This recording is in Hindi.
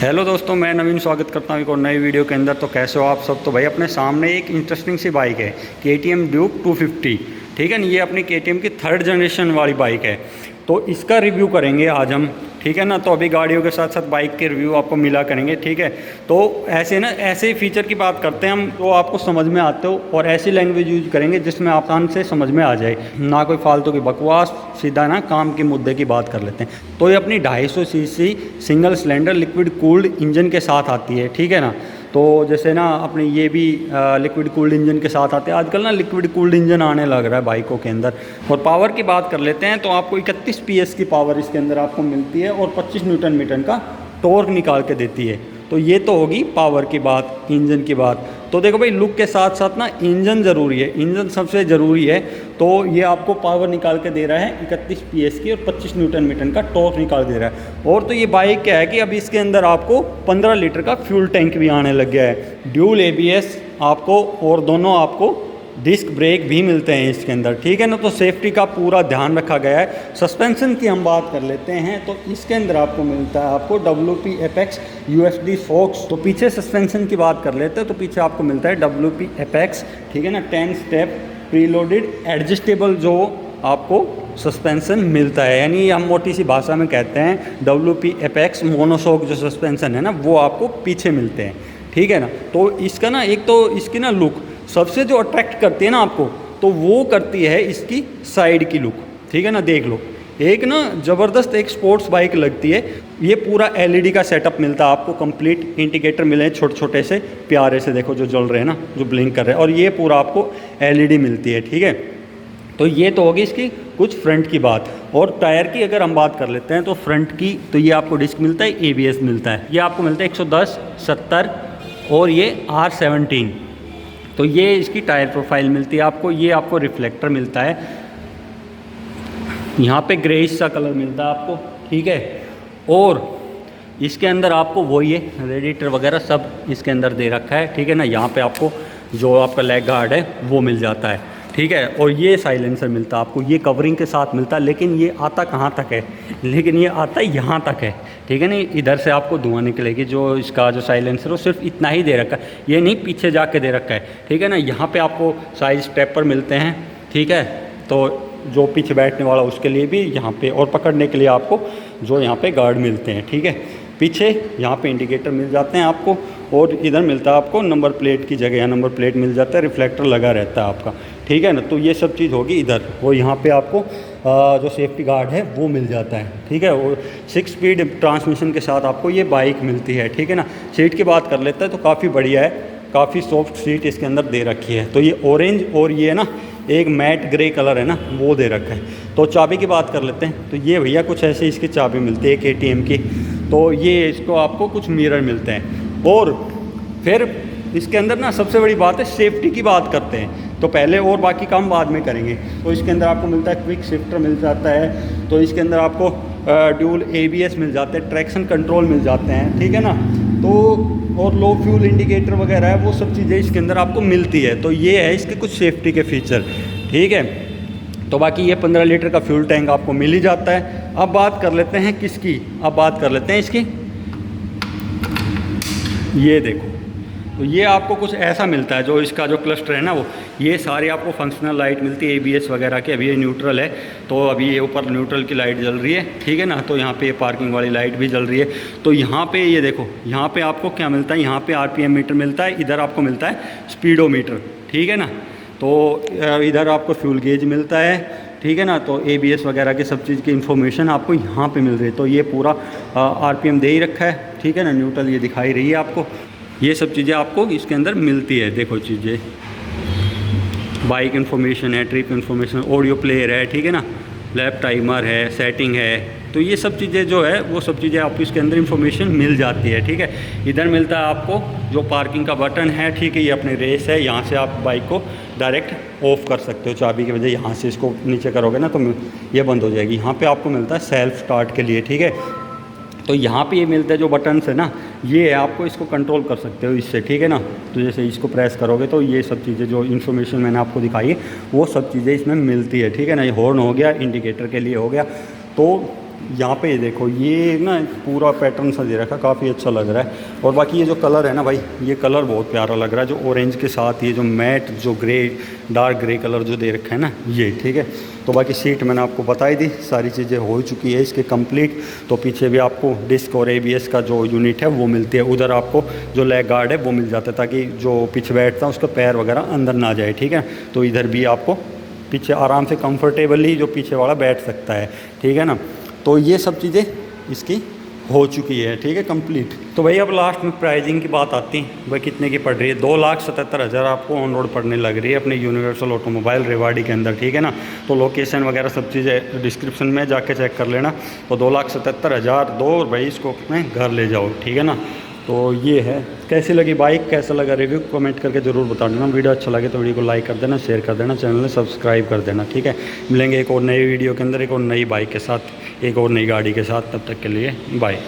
हेलो दोस्तों, मैं नवीन स्वागत करता हूँ एक और नई वीडियो के अंदर। तो कैसे हो आप सब। तो भाई अपने सामने एक इंटरेस्टिंग सी बाइक है KTM ड्यूक 250। ठीक है ना, ये अपनी KTM की 3rd जनरेशन वाली बाइक है। तो इसका रिव्यू करेंगे आज हम। ठीक है ना, तो अभी गाड़ियों के साथ साथ बाइक के रिव्यू आपको मिला करेंगे। ठीक है, तो ऐसे फीचर की बात करते हैं हम तो आपको समझ में आते हो, और ऐसी लैंग्वेज यूज करेंगे जिसमें आसान से समझ में आ जाए, ना कोई फालतू की बकवास, सीधा ना काम के मुद्दे की बात कर लेते हैं। तो ये अपनी 250 CC single cylinder liquid cooled engine के साथ आती है। ठीक है ना, तो जैसे ना अपने ये भी लिक्विड कूल्ड इंजन के साथ आते हैं। आजकल ना लिक्विड कूल्ड इंजन आने लग रहा है बाइकों के अंदर। और पावर की बात कर लेते हैं तो आपको 31 PS की पावर इसके अंदर आपको मिलती है, और 25 न्यूटन मीटर का टॉर्क निकाल के देती है। तो ये तो होगी पावर की बात, इंजन की बात। तो देखो भाई, लुक के साथ साथ ना इंजन ज़रूरी है, इंजन सबसे ज़रूरी है। तो ये आपको पावर निकाल के दे रहा है 31 PS की, और 25 न्यूटन मीटर का टॉर्क निकाल दे रहा है। और तो ये बाइक क्या है कि अब इसके अंदर आपको 15 लीटर का फ्यूल टैंक भी आने लग गया है, ड्यूल ABS आपको, और दोनों आपको डिस्क ब्रेक भी मिलते हैं इसके अंदर। ठीक है ना, तो सेफ्टी का पूरा ध्यान रखा गया है। सस्पेंशन की हम बात कर लेते हैं तो इसके अंदर आपको मिलता है आपको WP Apex USD फोक्स। तो पीछे सस्पेंशन की बात कर लेते हैं तो पीछे आपको मिलता है WP Apex। ठीक है ना, 10 स्टेप प्रीलोडेड एडजस्टेबल जो आपको सस्पेंशन मिलता है, यानी हम मोटी सी भाषा में कहते हैं WP Apex मोनोशॉक जो सस्पेंशन है ना, वो आपको पीछे मिलते हैं। ठीक है ना, तो इसका ना एक तो इसकी ना लुक सबसे जो अट्रैक्ट करती है ना आपको, तो वो करती है इसकी साइड की लुक। ठीक है ना, देख लो, एक ना ज़बरदस्त एक स्पोर्ट्स बाइक लगती है। ये पूरा LED का सेटअप मिलता है आपको, कंप्लीट इंडिकेटर मिले हैं छोटे छोटे से प्यारे से, देखो जो जल रहे हैं ना, जो ब्लिंक कर रहे हैं, और ये पूरा आपको LED मिलती है। ठीक है, तो ये तो होगी इसकी कुछ फ्रंट की बात। और टायर की अगर हम बात कर लेते हैं तो फ्रंट की तो ये आपको डिस्क मिलता है, ABS मिलता है, ये आपको मिलता है 110, 70 और ये R17। तो ये इसकी टायर प्रोफाइल मिलती है आपको। ये आपको रिफ्लेक्टर मिलता है, यहाँ पे ग्रेइश सा कलर मिलता है आपको। ठीक है, और इसके अंदर आपको वो ये रेडिएटर वगैरह सब इसके अंदर दे रखा है। ठीक है ना, यहाँ पे आपको जो आपका लेग गार्ड है वो मिल जाता है। ठीक है, और ये साइलेंसर मिलता है आपको, ये कवरिंग के साथ मिलता है, लेकिन ये आता कहाँ तक है, लेकिन ये आता यहाँ तक है। ठीक है ना, इधर से आपको धुआं निकलेगी, जो इसका जो साइलेंसर हो सिर्फ इतना ही दे रखा है, ये नहीं पीछे जाके दे रखा है। ठीक है ना, यहाँ पे आपको साइड स्टेपर मिलते हैं। ठीक है, तो जो पीछे बैठने वाला उसके लिए भी यहाँ पे, और पकड़ने के लिए आपको जो यहाँ पे गार्ड मिलते हैं। ठीक है, पीछे यहाँ पे इंडिकेटर मिल जाते हैं आपको, और इधर मिलता है आपको नंबर प्लेट की जगह, या नंबर प्लेट मिल जाता है, रिफ्लेक्टर लगा रहता है आपका। ठीक है ना, तो ये सब चीज़ होगी इधर, और यहाँ पे आपको जो सेफ्टी गार्ड है वो मिल जाता है। ठीक है, और 6 स्पीड ट्रांसमिशन के साथ आपको ये बाइक मिलती है। ठीक है ना, सीट की बात कर लेते हैं तो काफ़ी बढ़िया है, काफ़ी सॉफ्ट सीट इसके अंदर दे रखी है। तो ये ऑरेंज और ये ना एक मैट ग्रे कलर है ना, वो दे रखा है। तो चाबी की बात कर लेते हैं तो ये भैया कुछ ऐसे इसकी चाबी मिलती है KTM की। तो ये इसको आपको कुछ मिरर मिलते हैं, और फिर इसके अंदर ना सबसे बड़ी बात है सेफ्टी की बात करते हैं तो पहले, और बाकी काम बाद में करेंगे। तो इसके अंदर आपको मिलता है क्विक शिफ्टर मिल जाता है, तो इसके अंदर आपको ड्यूल ABS मिल जाते हैं, ट्रैक्शन कंट्रोल मिल जाते हैं। ठीक है ना, तो और लो फ्यूल इंडिकेटर वगैरह है, वो सब चीज़ें इसके अंदर आपको मिलती है। तो ये है इसके कुछ सेफ्टी के फीचर। ठीक है, तो बाकी ये 15 लीटर का फ्यूल टैंक आपको मिल ही जाता है। अब बात कर लेते हैं किसकी, अब बात कर लेते हैं इसकी। ये देखो, तो ये आपको कुछ ऐसा मिलता है, जो इसका जो क्लस्टर है ना, वो ये सारी आपको फंक्शनल लाइट मिलती है ABS वगैरह की। अभी ये न्यूट्रल है, तो अभी ये ऊपर न्यूट्रल की लाइट जल रही है। ठीक है ना, तो यहाँ पे पार्किंग वाली लाइट भी जल रही है। तो यहाँ पे ये देखो, यहाँ पे आपको क्या मिलता है, यहाँ पे RPM मीटर मिलता है, इधर आपको मिलता है स्पीडोमीटर। ठीक है ना, तो इधर आपको फ्यूल गेज मिलता है। ठीक है ना, तो ABS वगैरह की सब चीज़ की इन्फॉर्मेशन आपको यहाँ पे मिल रही है। तो ये पूरा RPM दे ही रखा है। ठीक है ना, न्यूट्रल ये दिखाई रही है आपको, ये सब चीज़ें आपको इसके अंदर मिलती है। देखो चीज़ें, बाइक इन्फॉर्मेशन है, ट्रिप इन्फॉर्मेशन, ऑडियो प्लेयर है। ठीक है ना, लैप टाइमर है, सेटिंग है, तो ये सब चीज़ें जो है वो सब चीज़ें आपको इसके अंदर इन्फॉर्मेशन मिल जाती है। ठीक है, इधर मिलता है आपको जो पार्किंग का बटन है। ठीक है, ये अपने रेस है, यहाँ से आप बाइक को डायरेक्ट ऑफ कर सकते हो चाबी की वजह, यहाँ से इसको नीचे करोगे ना तो ये बंद हो जाएगी। यहाँ पे आपको मिलता है सेल्फ स्टार्ट के लिए। ठीक है, तो यहाँ पे ये मिलता है जो बटन्स है ना, ये आपको इसको कंट्रोल कर सकते हो इससे। ठीक है ना, तो जैसे इसको प्रेस करोगे तो ये सब चीज़ें जो इन्फॉर्मेशन मैंने आपको दिखाई है वो सब चीज़ें इसमें मिलती है। ठीक है ना, ये हॉर्न हो गया, इंडिकेटर के लिए हो गया। तो यहाँ पे देखो ये ना पूरा पैटर्न सा दे रखा, काफ़ी अच्छा लग रहा है। और बाकी ये जो कलर है ना भाई, ये कलर बहुत प्यारा लग रहा है, जो ऑरेंज के साथ ये जो मैट जो ग्रे डार्क ग्रे कलर जो दे रखा है ना ये, ठीक है। तो बाकी सीट मैंने आपको बताई दी, सारी चीज़ें हो चुकी है इसके कंप्लीट। तो पीछे भी आपको डिस्क और ABS का जो यूनिट है वो मिलती है, उधर आपको जो लेग गार्ड है वो मिल जाता है, ताकि जो पीछे बैठता है उसका पैर वगैरह अंदर ना जाए, ठीक है। तो इधर भी आपको पीछे आराम से कंफर्टेबली जो पीछे वाला बैठ सकता है, ठीक है ना। तो ये सब चीज़ें इसकी हो चुकी है, ठीक है, कंप्लीट। तो भाई अब लास्ट में प्राइसिंग की बात आती है, भाई कितने की पड़ रही है। 2,77,000 आपको ऑन रोड पड़ने लग रही है अपने यूनिवर्सल ऑटोमोबाइल रेवाड़ी के अंदर, ठीक है ना। तो लोकेशन वगैरह सब चीज़ें डिस्क्रिप्शन में जाके चेक कर लेना। तो 2,77,000 दो और भाई इसको अपने घर ले जाओ, ठीक है ना। तो ये है, कैसी लगी बाइक, कैसा लगा रिव्यू, कमेंट करके ज़रूर बता देना। वीडियो अच्छा लगे तो वीडियो को लाइक कर देना, शेयर कर देना, चैनल में सब्सक्राइब कर देना, ठीक है। मिलेंगे एक और नई वीडियो के अंदर, एक और नई बाइक के साथ, एक और नई गाड़ी के साथ। तब तक के लिए बाय।